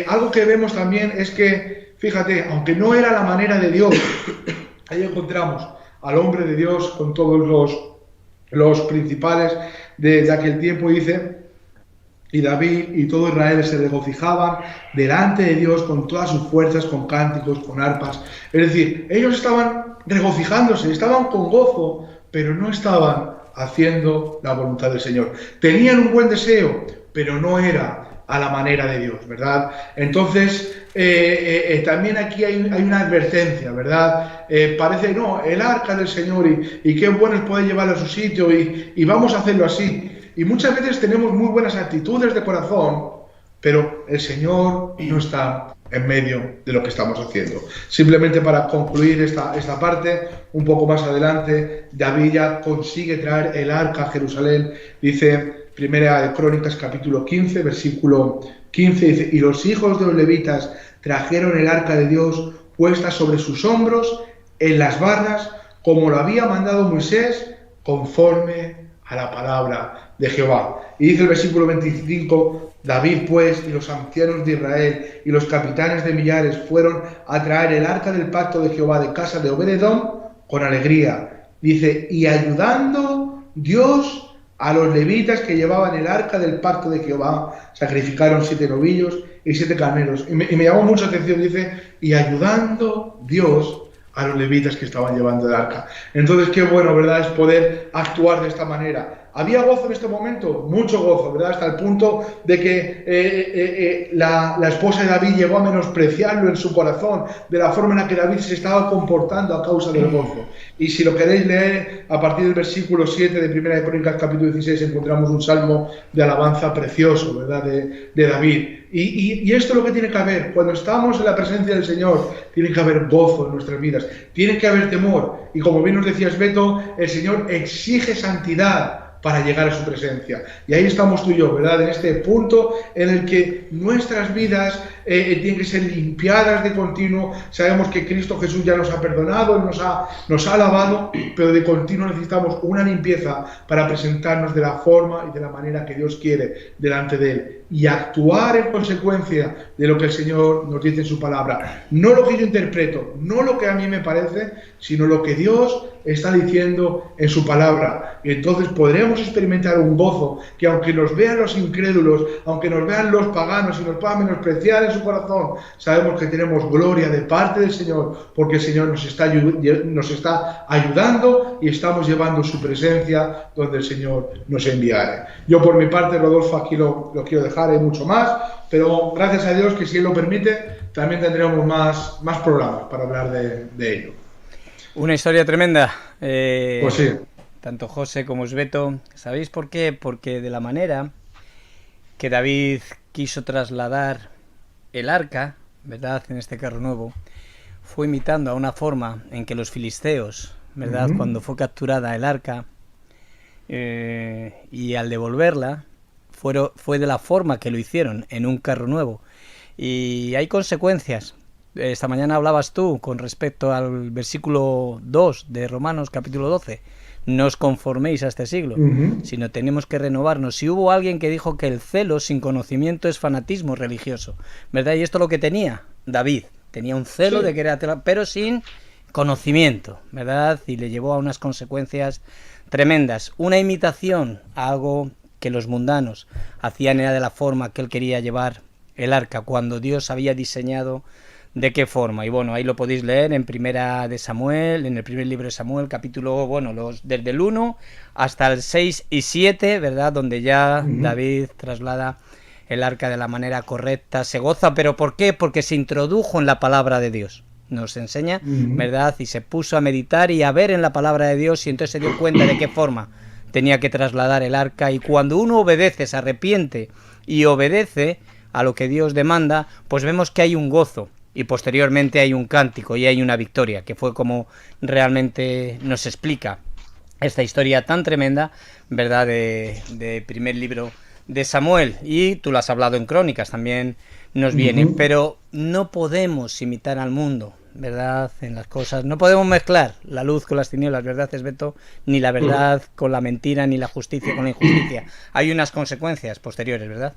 Algo que vemos también es que, fíjate, aunque no era la manera de Dios, ahí encontramos al hombre de Dios con todos los principales de aquel tiempo, y dice: y David y todo Israel se regocijaban delante de Dios con todas sus fuerzas, con cánticos, con arpas. Es decir, ellos estaban regocijándose, estaban con gozo, pero no estaban haciendo la voluntad del Señor. Tenían un buen deseo, pero no era a la manera de Dios, ¿verdad? Entonces, también aquí hay una advertencia, ¿verdad? Parece, no, el arca del Señor, y qué bueno es poder llevarlo a su sitio, y vamos a hacerlo así. Y muchas veces tenemos muy buenas actitudes de corazón, pero el Señor no está en medio de lo que estamos haciendo. Simplemente para concluir esta parte, un poco más adelante, David ya consigue traer el arca a Jerusalén. Dice Primera de Crónicas, capítulo 15, versículo 15, dice: y los hijos de los levitas trajeron el arca de Dios puesta sobre sus hombros en las barras, como lo había mandado Moisés, conforme a la palabra de Jehová. Y dice el versículo 25: David pues y los ancianos de Israel y los capitanes de millares fueron a traer el arca del pacto de Jehová de casa de Obed-edom con alegría. Dice: y ayudando Dios a los levitas que llevaban el arca del pacto de Jehová, sacrificaron 7 novillos y 7 carneros. Y me llamó mucho la atención, dice, y ayudando Dios a los levitas que estaban llevando el arca. Entonces, qué bueno, ¿verdad?, es poder actuar de esta manera. ¿Había gozo en este momento? Mucho gozo, ¿verdad? Hasta el punto de que la esposa de David llegó a menospreciarlo en su corazón, de la forma en la que David se estaba comportando a causa del gozo. Y si lo queréis leer, a partir del versículo 7 de Primera de Crónicas, capítulo 16, encontramos un salmo de alabanza precioso, ¿verdad?, de David. Y esto es lo que tiene que haber. Cuando estamos en la presencia del Señor, tiene que haber gozo en nuestras vidas, tiene que haber temor. Y como bien nos decías, Beto, el Señor exige santidad para llegar a su presencia. Y ahí estamos tú y yo, ¿verdad? En este punto en el que nuestras vidas tienen que ser limpiadas de continuo. Sabemos que Cristo Jesús ya nos ha perdonado, nos ha lavado, pero de continuo necesitamos una limpieza para presentarnos de la forma y de la manera que Dios quiere delante de Él. Y actuar en consecuencia de lo que el Señor nos dice en su palabra. No lo que yo interpreto, no lo que a mí me parece, sino lo que Dios está diciendo en su palabra. Y entonces podremos experimentar un gozo que, aunque nos vean los incrédulos, aunque nos vean los paganos y nos puedan menospreciar en su corazón, sabemos que tenemos gloria de parte del Señor, porque el Señor nos está ayudando y estamos llevando su presencia donde el Señor nos enviare. Yo por mi parte, Rodolfo, aquí lo quiero dejar, hay mucho más, pero gracias a Dios que, si Él lo permite, también tendremos más programas para hablar de ello. Una historia tremenda. Pues sí. Tanto José como Esbeto. ¿Sabéis por qué? Porque de la manera que David quiso trasladar el arca, ¿verdad?, en este carro nuevo, fue imitando a una forma en que los filisteos, ¿verdad?, cuando fue capturada el arca, y al devolverla, fue de la forma que lo hicieron, en un carro nuevo. Y hay consecuencias. Esta mañana hablabas tú con respecto al versículo 2 de Romanos capítulo 12. No os conforméis a este siglo, sino tenemos que renovarnos. Si hubo alguien que dijo que el celo sin conocimiento es fanatismo religioso, ¿verdad? Y esto es lo que tenía David. Tenía un celo de querer, pero sin conocimiento, ¿verdad? Y le llevó a unas consecuencias tremendas. Una imitación a algo que los mundanos hacían era de la forma que él quería llevar el arca, cuando Dios había diseñado de qué forma. Y bueno, ahí lo podéis leer en Primera de Samuel, en el primer libro de Samuel, capítulo, desde el 1 hasta el 6 y 7, ¿verdad?, donde ya David traslada el arca de la manera correcta, se goza. ¿Pero por qué? Porque se introdujo en la palabra de Dios, nos enseña, ¿verdad?, y se puso a meditar y a ver en la palabra de Dios, y entonces se dio cuenta de qué forma tenía que trasladar el arca. Y cuando uno obedece, se arrepiente y obedece a lo que Dios demanda, pues vemos que hay un gozo. Y posteriormente hay un cántico y hay una victoria, que fue como realmente nos explica esta historia tan tremenda, ¿verdad?, de primer libro de Samuel. Y tú lo has hablado en Crónicas, también nos viene. Pero no podemos imitar al mundo, ¿verdad?, en las cosas. No podemos mezclar la luz con las tinieblas, ¿verdad, Esbeto? Ni la verdad con la mentira, ni la justicia con la injusticia. Hay unas consecuencias posteriores, ¿verdad?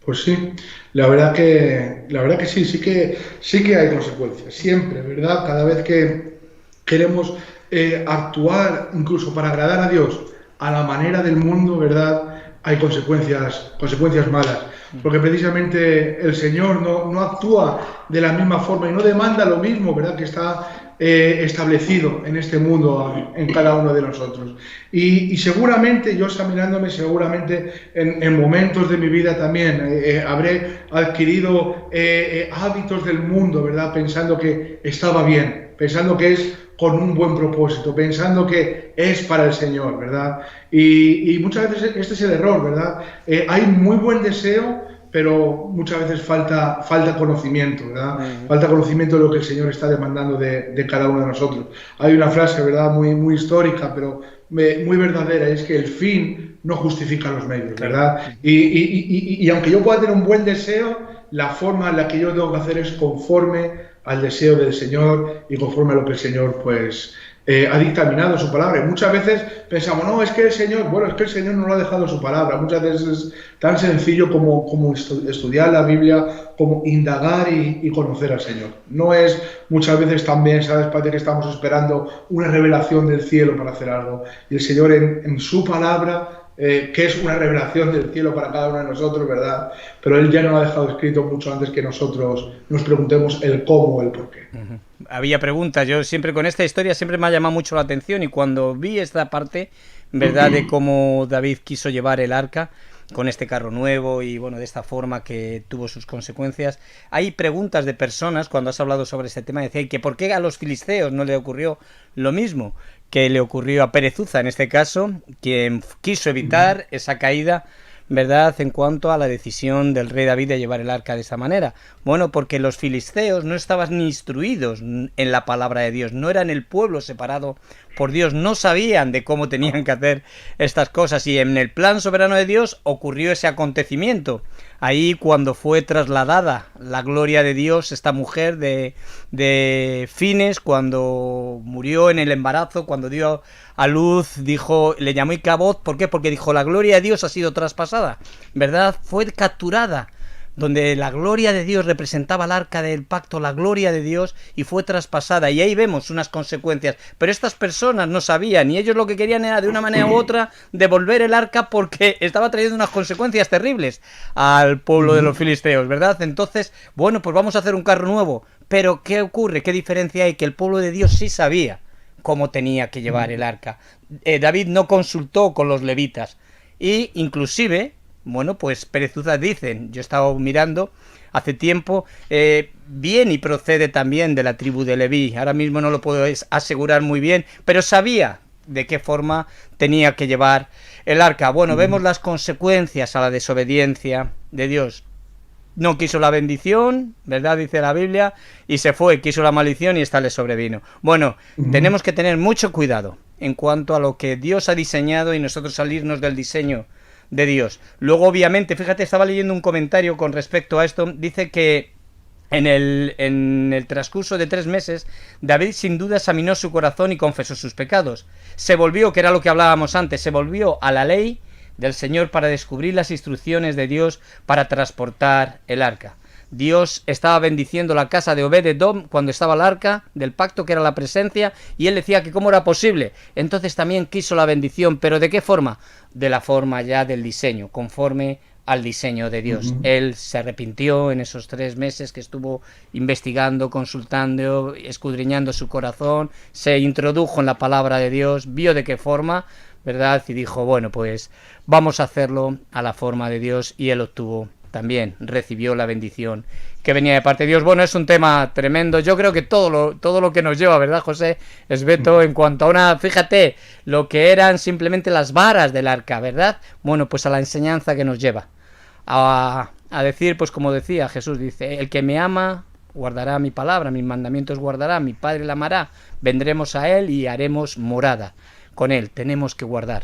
Pues sí, la verdad que sí que hay consecuencias, siempre, ¿verdad? Cada vez que queremos actuar, incluso para agradar a Dios, a la manera del mundo, ¿verdad?, hay consecuencias malas, porque precisamente el Señor no actúa de la misma forma y no demanda lo mismo, ¿verdad?, que está establecido en este mundo en cada uno de nosotros. Y seguramente, yo examinándome, seguramente en momentos de mi vida también habré adquirido hábitos del mundo, ¿verdad?, pensando que estaba bien, pensando que es con un buen propósito, pensando que es para el Señor, ¿verdad? Y muchas veces este es el error, ¿verdad? Hay muy buen deseo, pero muchas veces falta conocimiento, ¿verdad? Falta conocimiento de lo que el Señor está demandando de cada uno de nosotros. Hay una frase, ¿verdad?, muy histórica, pero muy verdadera, es que el fin no justifica los medios, ¿verdad? Y aunque yo pueda tener un buen deseo, la forma en la que yo tengo que hacer es conforme al deseo del Señor y conforme a lo que el Señor, pues, ha dictaminado su palabra. Y muchas veces pensamos, no, es que el Señor no lo ha dejado su palabra. Muchas veces es tan sencillo como estudiar la Biblia, como indagar y conocer al Señor. No es muchas veces también, ¿sabes? Parece que estamos esperando una revelación del cielo para hacer algo. Y el Señor en su palabra, que es una revelación del cielo para cada uno de nosotros, ¿verdad? Pero Él ya nos lo ha dejado escrito mucho antes que nosotros nos preguntemos el cómo, el por qué. Había preguntas, yo siempre con esta historia siempre me ha llamado mucho la atención, y cuando vi esta parte, ¿verdad?, de cómo David quiso llevar el arca con este carro nuevo y bueno, de esta forma que tuvo sus consecuencias. Hay preguntas de personas cuando has hablado sobre este tema, decía que por qué a los filisteos no le ocurrió lo mismo que le ocurrió a Pérez Uza, en este caso, quien quiso evitar esa caída, ¿verdad?, en cuanto a la decisión del rey David de llevar el arca de esta manera. Bueno, porque los filisteos no estaban ni instruidos en la palabra de Dios, no eran el pueblo separado por Dios, no sabían de cómo tenían que hacer estas cosas, y en el plan soberano de Dios ocurrió ese acontecimiento. Ahí cuando fue trasladada la gloria de Dios, esta mujer de Fines, cuando murió en el embarazo, cuando dio a luz, dijo, le llamó Icabod. ¿Por qué? Porque dijo, la gloria de Dios ha sido traspasada, ¿verdad? Fue capturada, donde la gloria de Dios representaba el arca del pacto, la gloria de Dios, y fue traspasada, y ahí vemos unas consecuencias. Pero estas personas no sabían, y ellos lo que querían era de una manera u otra devolver el arca, porque estaba trayendo unas consecuencias terribles al pueblo de los filisteos, ¿verdad? Entonces, bueno, pues vamos a hacer un carro nuevo. Pero ¿qué ocurre? ¿Qué diferencia hay? Que el pueblo de Dios sí sabía cómo tenía que llevar el arca. David no consultó con los levitas, y inclusive, bueno, pues Pérez Uza dicen, yo he estado mirando hace tiempo, viene y procede también de la tribu de Leví. Ahora mismo no lo puedo asegurar muy bien, pero sabía de qué forma tenía que llevar el arca. Bueno, vemos las consecuencias a la desobediencia de Dios. No quiso la bendición, ¿verdad?, dice la Biblia, y se fue, quiso la maldición y esta le sobrevino. Bueno, tenemos que tener mucho cuidado en cuanto a lo que Dios ha diseñado y nosotros salirnos del diseño de Dios. Luego, obviamente, fíjate, estaba leyendo un comentario con respecto a esto, dice que en el transcurso de 3 meses, David sin duda examinó su corazón y confesó sus pecados. Se volvió, que era lo que hablábamos antes, se volvió a la ley del Señor para descubrir las instrucciones de Dios para transportar el arca. Dios estaba bendiciendo la casa de Obed-Edom cuando estaba el arca del pacto, que era la presencia, y él decía que cómo era posible. Entonces también quiso la bendición, pero ¿de qué forma? De la forma ya del diseño, conforme al diseño de Dios. Él se arrepintió en esos 3 meses que estuvo investigando, consultando, escudriñando su corazón, se introdujo en la palabra de Dios, vio de qué forma, ¿verdad?, y dijo, bueno, pues vamos a hacerlo a la forma de Dios, y él obtuvo también, recibió la bendición que venía de parte de Dios. Bueno, es un tema tremendo. Yo creo que todo lo que nos lleva, ¿verdad, José Esbeto? En cuanto a una, fíjate, lo que eran simplemente las varas del arca, ¿verdad? Bueno, pues a la enseñanza que nos lleva a decir, pues como decía Jesús, dice, el que me ama guardará mi palabra, mis mandamientos guardará, mi Padre la amará, vendremos a él y haremos morada con él. Tenemos que guardar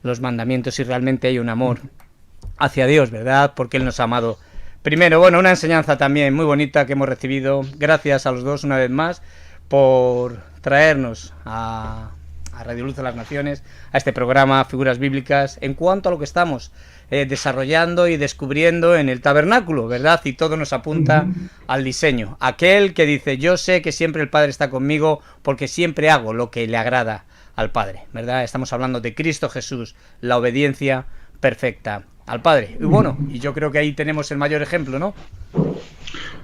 los mandamientos si realmente hay un amor hacia Dios, ¿verdad? Porque él nos ha amado primero. Bueno, una enseñanza también muy bonita que hemos recibido. Gracias a los dos una vez más por traernos a Radio Luz de las Naciones, a este programa Figuras Bíblicas, en cuanto a lo que estamos desarrollando y descubriendo en el tabernáculo, ¿verdad? Y todo nos apunta al diseño. Aquel que dice, yo sé que siempre el Padre está conmigo porque siempre hago lo que le agrada al Padre, ¿verdad? Estamos hablando de Cristo Jesús, la obediencia perfecta al Padre. Y bueno, y yo creo que ahí tenemos el mayor ejemplo, ¿no?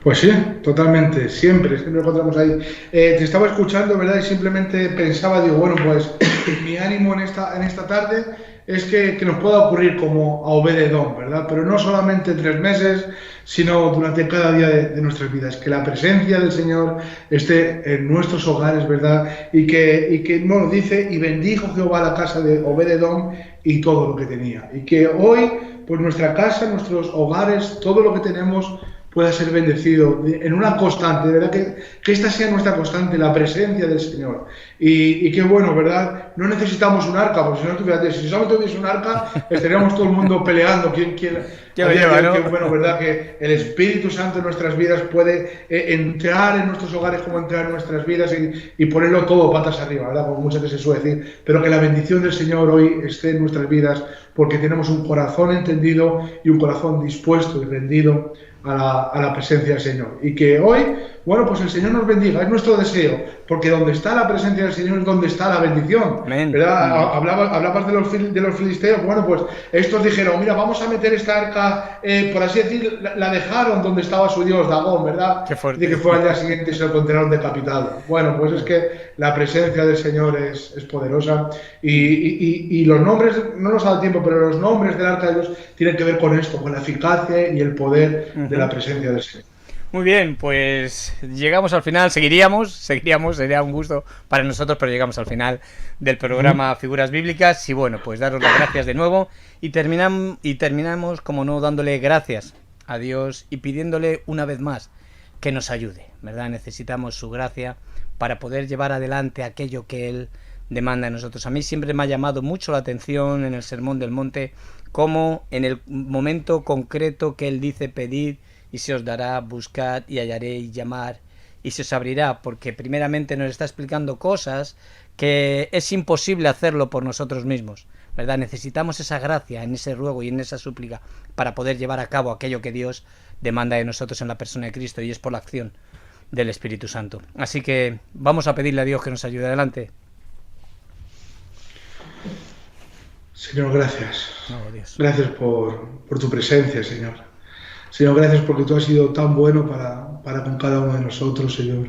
Pues sí, totalmente, siempre lo encontramos ahí. Te estaba escuchando, ¿verdad? Y simplemente pensaba, digo, bueno, pues mi ánimo en esta tarde es que nos pueda ocurrir como a Obed-Edom, ¿verdad? Pero no solamente 3 meses, sino durante cada día de nuestras vidas. Que la presencia del Señor esté en nuestros hogares, ¿verdad? Y que bueno, dice, y bendijo Jehová la casa de Obed-Edom y todo lo que tenía. Y que hoy, pues nuestra casa, nuestros hogares, todo lo que tenemos, pueda ser bendecido en una constante, de verdad que esta sea nuestra constante, la presencia del Señor. Y qué bueno, ¿verdad? No necesitamos un arca, porque si no, fíjate, si solamente tuviese un arca, estaríamos todo el mundo peleando. ¿Quién ¿no? Bueno, ¿verdad? Que el Espíritu Santo en nuestras vidas puede entrar en nuestros hogares como entrar en nuestras vidas y ponerlo todo patas arriba, ¿verdad? Como muchas veces se suele decir. Pero que la bendición del Señor hoy esté en nuestras vidas porque tenemos un corazón entendido y un corazón dispuesto y rendido a la presencia del Señor. Y que hoy, bueno, pues el Señor nos bendiga, es nuestro deseo, porque donde está la presencia del Señor es donde está la bendición. Amén. ¿Verdad? Hablabas de los filisteos, bueno, pues estos dijeron, mira, vamos a meter esta arca, por así decir, la dejaron donde estaba su dios Dagón, ¿verdad? Qué fuerte. Y que fue al día siguiente y se lo encontraron decapitado. Bueno, pues es que la presencia del Señor es poderosa y los nombres, no nos ha dado tiempo, pero los nombres del arca de Dios tienen que ver con esto, con la eficacia y el poder de la presencia del Señor. Muy bien, pues llegamos al final, seguiríamos, sería un gusto para nosotros, pero llegamos al final del programa Figuras Bíblicas y bueno, pues daros las gracias de nuevo y terminamos, como no, dándole gracias a Dios y pidiéndole una vez más que nos ayude, ¿verdad? Necesitamos su gracia para poder llevar adelante aquello que Él demanda de nosotros. A mí siempre me ha llamado mucho la atención en el Sermón del Monte, cómo en el momento concreto que Él dice pedid y se os dará, buscad y hallaréis, llamar y se os abrirá, porque primeramente nos está explicando cosas que es imposible hacerlo por nosotros mismos, ¿verdad? Necesitamos esa gracia en ese ruego y en esa súplica para poder llevar a cabo aquello que Dios demanda de nosotros en la persona de Cristo, y es por la acción del Espíritu Santo. Así que vamos a pedirle a Dios que nos ayude. Adelante. Señor, gracias. Oh, Dios. Gracias por tu presencia, Señor. Señor, gracias porque tú has sido tan bueno para con cada uno de nosotros, Señor.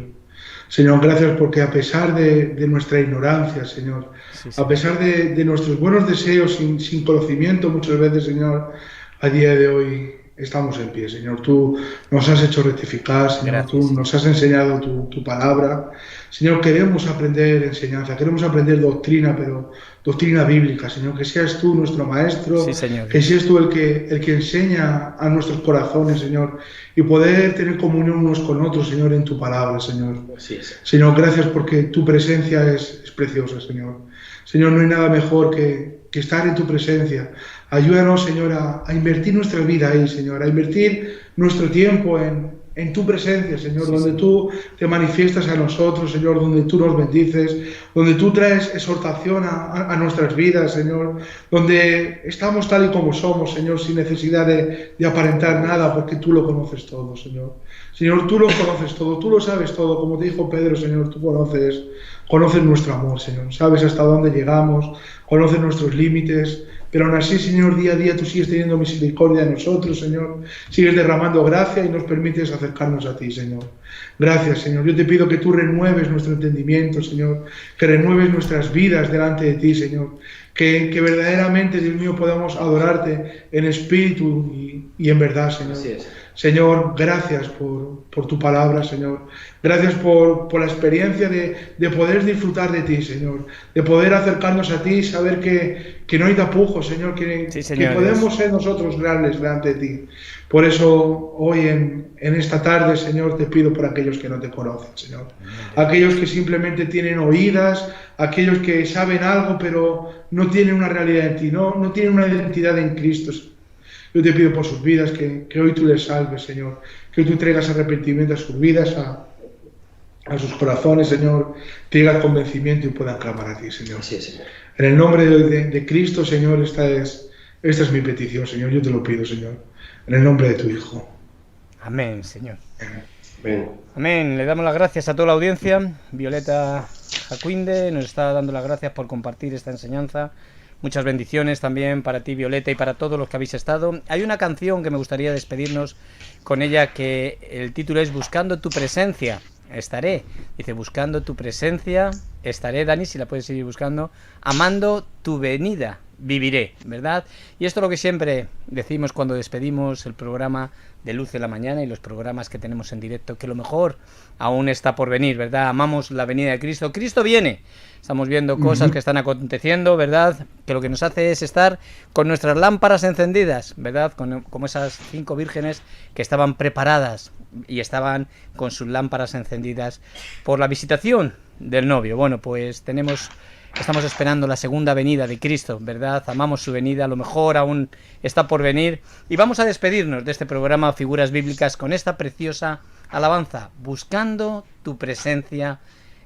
Señor, gracias porque a pesar de nuestra ignorancia, Señor, sí. A pesar de nuestros buenos deseos sin conocimiento muchas veces, Señor, a día de hoy estamos en pie, Señor. Tú nos has hecho rectificar, Señor. Gracias. Tú nos has enseñado tu palabra. Señor, queremos aprender enseñanza, queremos aprender doctrina, pero doctrina bíblica, Señor. Que seas tú nuestro maestro, sí, Señor. Que seas tú el que enseña a nuestros corazones, Señor, y poder tener comunión unos con otros, Señor, en tu palabra, Señor. Sí, sí. Señor, gracias porque tu presencia es preciosa, Señor. Señor, no hay nada mejor que estar en tu presencia. Ayúdanos, Señor, a invertir nuestra vida ahí, Señor, a invertir nuestro tiempo en tu presencia, Señor, sí, donde tú te manifiestas a nosotros, Señor, donde tú nos bendices, donde tú traes exhortación a nuestras vidas, Señor, donde estamos tal y como somos, Señor, sin necesidad de aparentar nada, porque tú lo conoces todo, Señor. Señor, tú lo conoces todo, tú lo sabes todo, como te dijo Pedro, Señor, tú conoces nuestro amor, Señor, sabes hasta dónde llegamos, conoces nuestros límites, pero aún así, Señor, día a día tú sigues teniendo misericordia de nosotros, Señor, sigues derramando gracia y nos permites acercarnos a ti, Señor. Gracias, Señor. Yo te pido que tú renueves nuestro entendimiento, Señor, que renueves nuestras vidas delante de ti, Señor, que verdaderamente, Dios mío, podamos adorarte en espíritu y en verdad, Señor. Así es. Señor, gracias por tu palabra, Señor. Gracias por la experiencia de poder disfrutar de ti, Señor. De poder acercarnos a ti y saber que no hay tapujos, Señor. Sí, Señor, que podemos ser nosotros reales delante de ti. Por eso, hoy en esta tarde, Señor, te pido por aquellos que no te conocen, Señor. Aquellos que simplemente tienen oídas, aquellos que saben algo, pero no tienen una realidad en ti, no tienen una identidad en Cristo, Señor. Yo te pido por sus vidas que hoy tú les salves, Señor, que hoy tú traigas arrepentimiento a sus vidas, a sus corazones, Señor, traigas convencimiento y puedan clamar a ti, Señor. Sí, Señor. En el nombre de Cristo, Señor, esta es mi petición, Señor, yo te lo pido, Señor, en el nombre de tu Hijo. Amén, Señor. Amén. Amén. Le damos las gracias a toda la audiencia. Violeta Jacuinde nos está dando las gracias por compartir esta enseñanza. Muchas bendiciones también para ti, Violeta, y para todos los que habéis estado. Hay una canción que me gustaría despedirnos con ella, que el título es Buscando tu presencia, estaré. Dice, buscando tu presencia, estaré, Dani, si la puedes seguir buscando. Amando tu venida viviré, ¿verdad? Y esto es lo que siempre decimos cuando despedimos el programa de Luz de la Mañana y los programas que tenemos en directo, que lo mejor aún está por venir, ¿verdad? Amamos la venida de Cristo. Cristo viene. Estamos viendo cosas que están aconteciendo, ¿verdad? Que lo que nos hace es estar con nuestras lámparas encendidas, ¿verdad? Como esas 5 vírgenes que estaban preparadas y estaban con sus lámparas encendidas por la visitación del novio. Bueno, pues estamos esperando la segunda venida de Cristo, ¿verdad? Amamos su venida, a lo mejor aún está por venir. Y vamos a despedirnos de este programa Figuras Bíblicas con esta preciosa alabanza. Buscando tu presencia,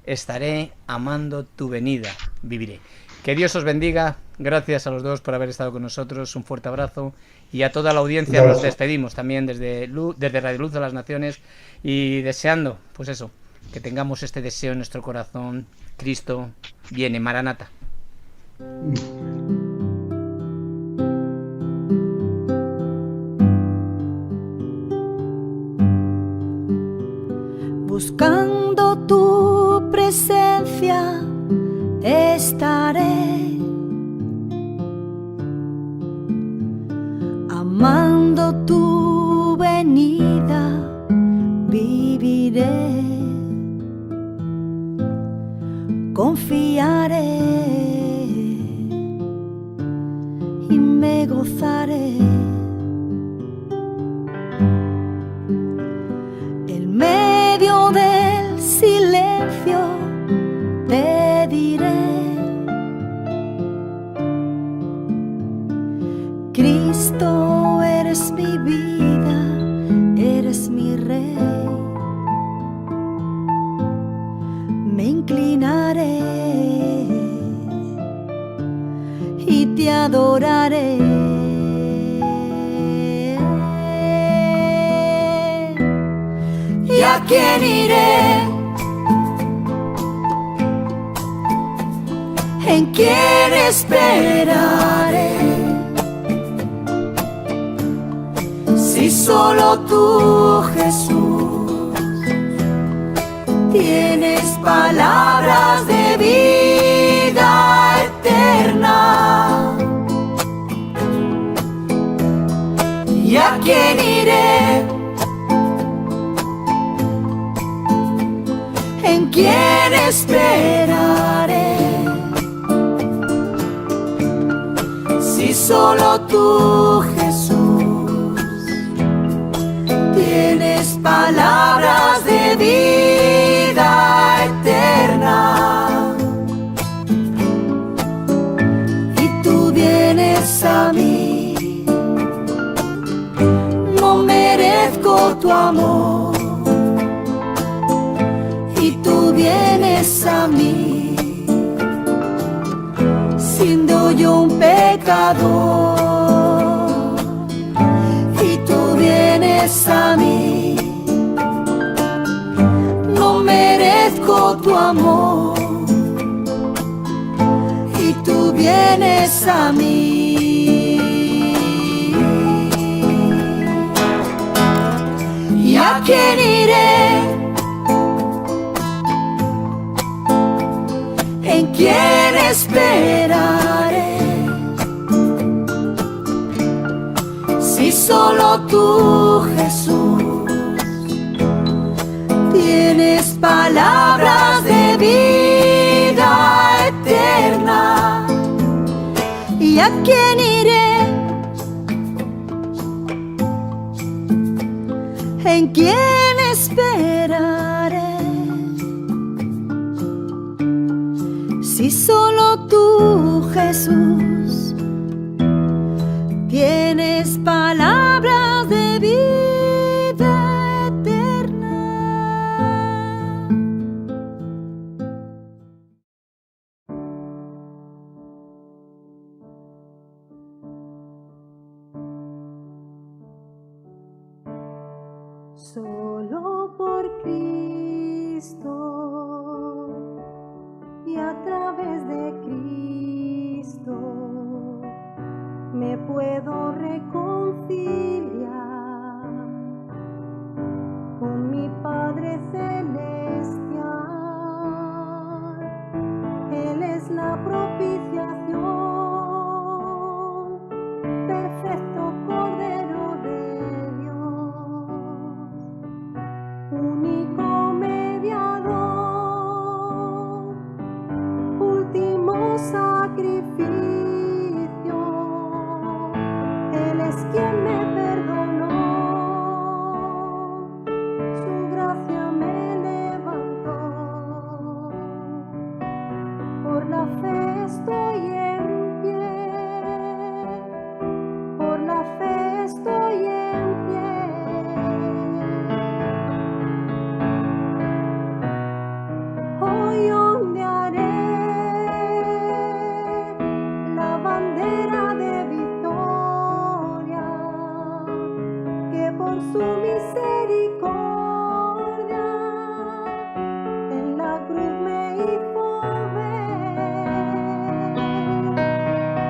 estaré, amando tu venida, viviré. Que Dios os bendiga. Gracias a los dos por haber estado con nosotros. Un fuerte abrazo. Y a toda la audiencia nos despedimos también desde Radio Luz de las Naciones y deseando, pues eso, que tengamos este deseo en nuestro corazón. Cristo viene, Maranata. Buscando tu presencia estaré, amando tu venida viviré, confiaré y me gozaré. En medio del silencio te diré: Cristo, eres mi vida, eres mi Rey. Me inclinaré y te adoraré. ¿Y a quién iré? ¿En quién esperaré? Si solo tú, Jesús, tienes palabras de vida eterna. ¿Y a quién iré? ¿En quién esperaré? Si solo tú, Jesús, tienes palabras de vida eterna. Y tú vienes a mí, no merezco tu amor. Y tú vienes a mí, siendo yo un pecador. Y tú vienes a mí, no merezco tu amor. Y tú vienes a mí. ¿Y a quién iré? ¿En quién esperaré? Si solo tú, Jesús, tienes palabras de vida eterna. ¿Y a quién iré? ¿En quién esperaré? Si solo tú, Jesús, tienes palabras de vida eterna. Solo por Cristo y a través de Cristo me puedo reconciliar con mi Padre Celestial. Él es la propiciación por su misericordia en la cruz me hizo ver.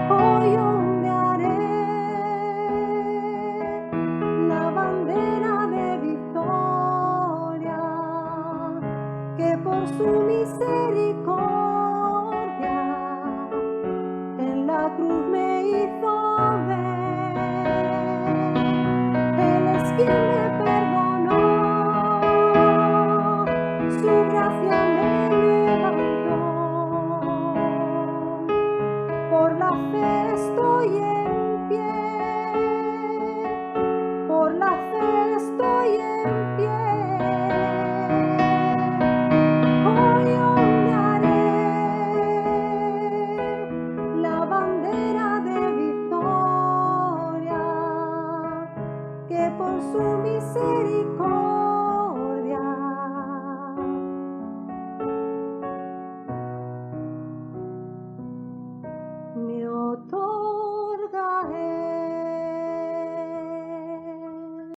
Hoy ondearé la bandera de victoria que por su misericordia en la cruz me hizo ver. Él es quien me perdonó, su gracia me levantó. Por la fe estoy en pie, por la fe estoy en pie. Hoy ondearé la bandera de victoria que por su misericordia